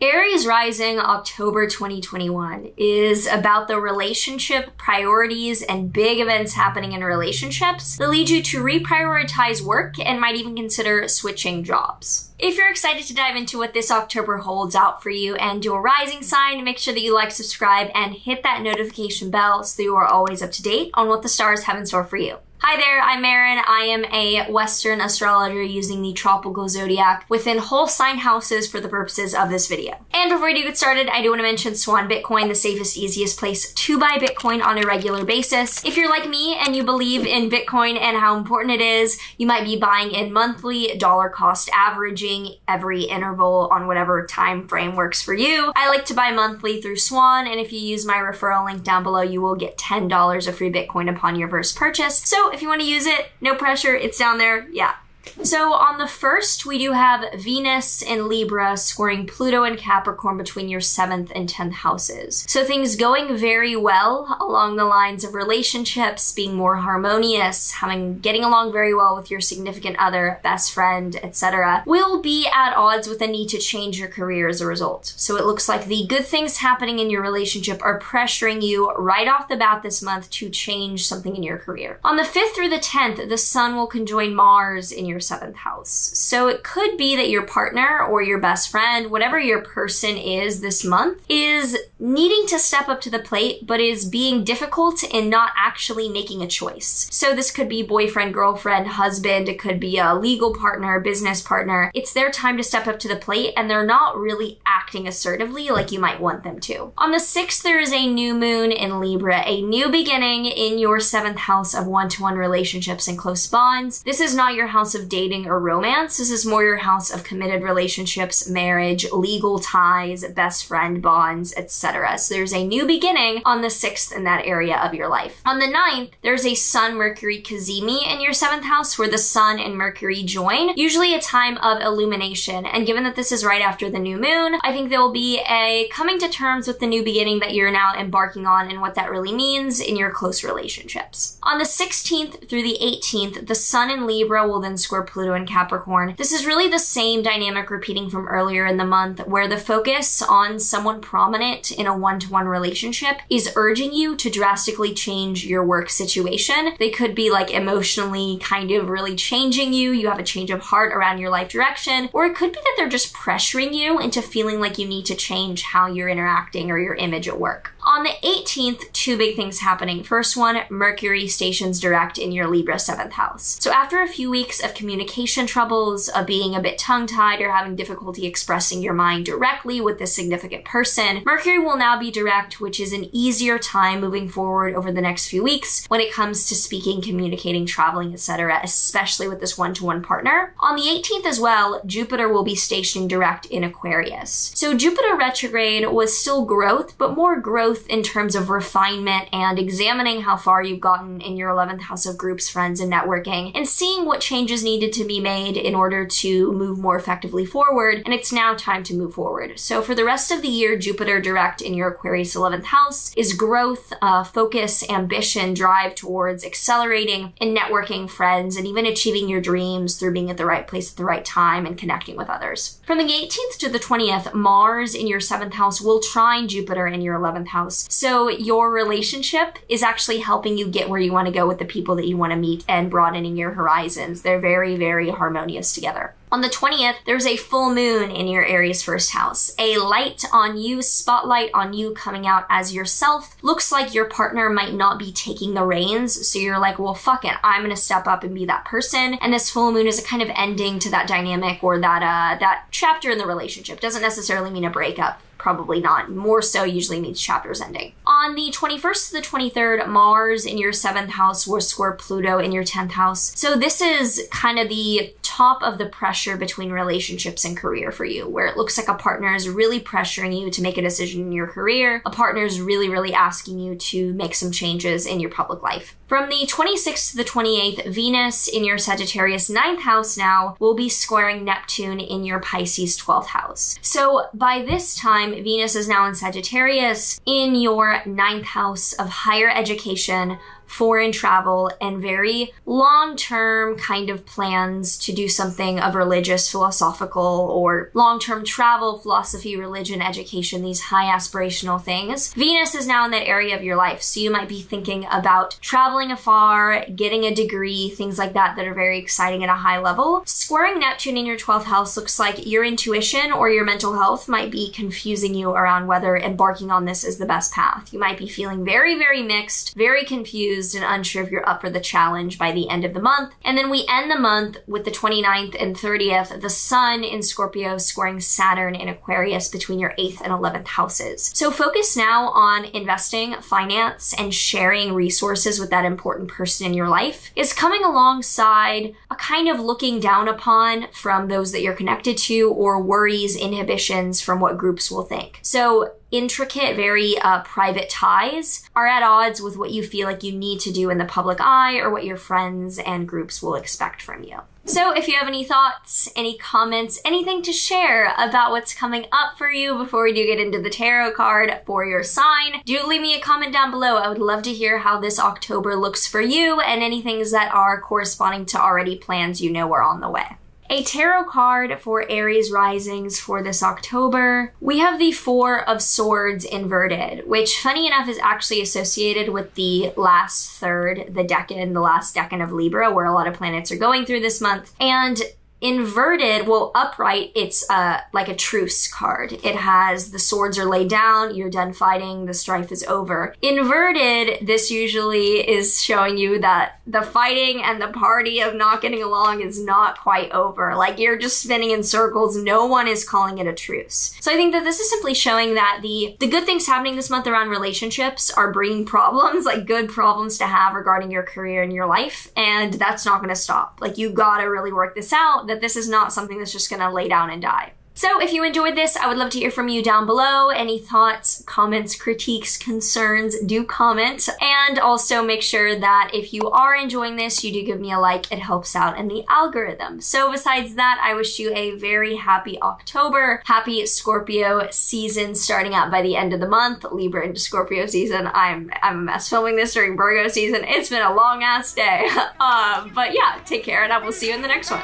Aries Rising October 2021 is about the relationship priorities and big events happening in relationships that lead you to reprioritize work and might even consider switching jobs. If you're excited to dive into what this October holds out for you and your rising sign, make sure that you like, subscribe, and hit that notification bell so that you are always up to date on what the stars have in store for you. Hi there, I'm Maren. I am a Western astrologer using the tropical zodiac within whole sign houses for the purposes of this video. And before we do get started, I do want to mention Swan Bitcoin, the safest, easiest place to buy Bitcoin on a regular basis. If you're like me and you believe in Bitcoin and how important it is, you might be buying in monthly, dollar cost averaging every interval on whatever time frame works for you. I like to buy monthly through Swan, and if you use my referral link down below, you will get $10 of free Bitcoin upon your first purchase. So if you want to use it, no pressure, it's down there, yeah. So on the 1st, we do have Venus in Libra squaring Pluto and Capricorn between your 7th and 10th houses. So things going very well along the lines of relationships, being more harmonious, getting along very well with your significant other, best friend, etc., will be at odds with the need to change your career as a result. So it looks like the good things happening in your relationship are pressuring you right off the bat this month to change something in your career. On the 5th through the 10th, the Sun will conjoin Mars in your 7th house. So it could be that your partner or your best friend, whatever your person is this month, is needing to step up to the plate, but is being difficult in not actually making a choice. So this could be boyfriend, girlfriend, husband, it could be a legal partner, business partner. It's their time to step up to the plate and they're not really acting assertively like you might want them to. On the 6th, there is a new moon in Libra, a new beginning in your 7th house of one-to-one relationships and close bonds. This is not your house of dating or romance. This is more your house of committed relationships, marriage, legal ties, best friend bonds, etc. So there's a new beginning on the 6th in that area of your life. On the 9th, there's a Sun-Mercury cazimi in your 7th house where the Sun and Mercury join, usually a time of illumination. And given that this is right after the new moon, I think there will be a coming to terms with the new beginning that you're now embarking on and what that really means in your close relationships. On the 16th through the 18th, the Sun in Libra will then square Pluto and Capricorn. This is really the same dynamic repeating from earlier in the month where the focus on someone prominent in a one-to-one relationship is urging you to drastically change your work situation. They could be like emotionally kind of really changing you. You have a change of heart around your life direction, or it could be that they're just pressuring you into feeling like you need to change how you're interacting or your image at work. On the 18th, two big things happening. First one, Mercury stations direct in your Libra 7th house. So after a few weeks of communication troubles, of being a bit tongue-tied or having difficulty expressing your mind directly with this significant person, Mercury will now be direct, which is an easier time moving forward over the next few weeks when it comes to speaking, communicating, traveling, etc., especially with this one-to-one partner. On the 18th as well, Jupiter will be stationing direct in Aquarius. So Jupiter retrograde was still growth, but more growth in terms of refinement and examining how far you've gotten in your 11th house of groups, friends, and networking, and seeing what changes needed to be made in order to move more effectively forward, and it's now time to move forward. So for the rest of the year, Jupiter direct in your Aquarius 11th house is growth, focus, ambition, drive towards accelerating and networking friends, and even achieving your dreams through being at the right place at the right time and connecting with others. From the 18th to the 20th, Mars in your 7th house will trine Jupiter in your 11th house. So your relationship is actually helping you get where you want to go with the people that you want to meet and broadening your horizons. They're very, very harmonious together. On the 20th, there's a full moon in your Aries 1st house. A light on you, spotlight on you coming out as yourself. Looks like your partner might not be taking the reins, so you're like, well, fuck it, I'm gonna step up and be that person. And this full moon is a kind of ending to that dynamic or that chapter in the relationship. Doesn't necessarily mean a breakup. Probably not. More so usually means chapters ending. On the 21st to the 23rd, Mars in your 7th house will square Pluto in your 10th house. So this is kind of the top of the pressure between relationships and career for you, where it looks like a partner is really pressuring you to make a decision in your career. A partner is really, really asking you to make some changes in your public life. From the 26th to the 28th, Venus in your Sagittarius 9th house now will be squaring Neptune in your Pisces 12th house. So by this time, Venus is now in Sagittarius in your 9th house of higher education, foreign travel and very long-term kind of plans to do something of religious, philosophical, or long-term travel, philosophy, religion, education, these high aspirational things. Venus is now in that area of your life, so you might be thinking about traveling afar, getting a degree, things like that that are very exciting at a high level. Squaring Neptune in your 12th house looks like your intuition or your mental health might be confusing you around whether embarking on this is the best path. You might be feeling very, very mixed, very confused, and unsure if you're up for the challenge by the end of the month. And then we end the month with the 29th and 30th, the Sun in Scorpio squaring Saturn in Aquarius between your 8th and 11th houses. So focus now on investing, finance, and sharing resources with that important person in your life is coming alongside a kind of looking down upon from those that you're connected to, or worries, inhibitions from what groups will think. So intricate, very private ties are at odds with what you feel like you need to do in the public eye or what your friends and groups will expect from you. So if you have any thoughts, any comments, anything to share about what's coming up for you before we do get into the tarot card for your sign, do leave me a comment down below. I would love to hear how this October looks for you and any things that are corresponding to already plans you know are on the way. A tarot card for Aries Risings for this October. We have the Four of Swords inverted, which funny enough is actually associated with the last third, the last decan of Libra, where a lot of planets are going through this month. And inverted, well, upright, it's like a truce card. It has the swords are laid down, you're done fighting, the strife is over. Inverted, this usually is showing you that the fighting and the party of not getting along is not quite over. Like, you're just spinning in circles, no one is calling it a truce. So I think that this is simply showing that the good things happening this month around relationships are bringing problems, like good problems to have regarding your career and your life, and that's not gonna stop. Like, you gotta really work this out, that this is not something that's just gonna lay down and die. So if you enjoyed this, I would love to hear from you down below. Any thoughts, comments, critiques, concerns, do comment. And also make sure that if you are enjoying this, you do give me a like. It helps out in the algorithm. So besides that, I wish you a very happy October, happy Scorpio season starting out by the end of the month. Libra into Scorpio season. I'm a mess filming this during Virgo season. It's been a long ass day. But yeah, take care and I will see you in the next one.